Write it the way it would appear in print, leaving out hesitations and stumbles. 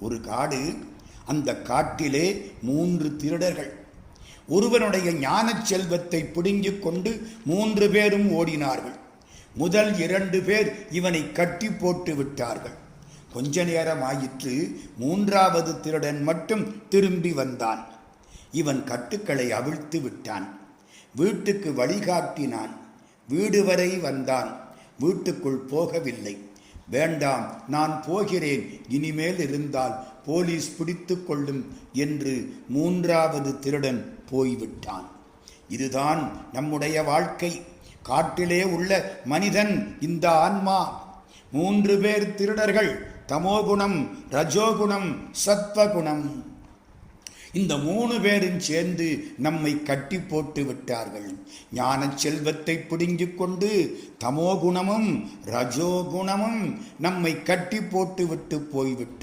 ஒரு காடு. அந்த காட்டிலே 3 திருடர்கள். ஒருவனுடைய ஞான செல்வத்தை பிடுங்கிக் கொண்டு 3 பேரும் ஓடினார்கள். முதல் 2 பேர் இவனை கட்டி போட்டு விட்டார்கள். கொஞ்ச நேரம் ஆயிற்று. 3வது திருடன் மட்டும் திரும்பி வந்தான். இவன் கட்டுக்களை அவிழ்த்து விட்டான். வீட்டுக்கு வழிகாட்டினான். வீடு வரை வந்தான். வீட்டுக்குள் போகவில்லை. வேண்டாம், நான் போகிறேன், இனிமேல் இருந்தால் போலீஸ் பிடித்து கொள்ளும் என்று 3வது திருடன் போய்விட்டான். இதுதான் நம்முடைய வாழ்க்கை. காட்டிலே உள்ள மனிதன் இந்த ஆன்மா. 3 பேர் திருடர்கள். தமோகுணம், ரஜோகுணம், சத்வகுணம். இந்த 3 பேரும் சேர்ந்து நம்மை கட்டி போட்டு விட்டார்கள். ஞான செல்வத்தை பிடுங்கிக் கொண்டு தமோகுணமும் ரஜோகுணமும் நம்மை கட்டி போட்டு விட்டு போய்விட்டார்.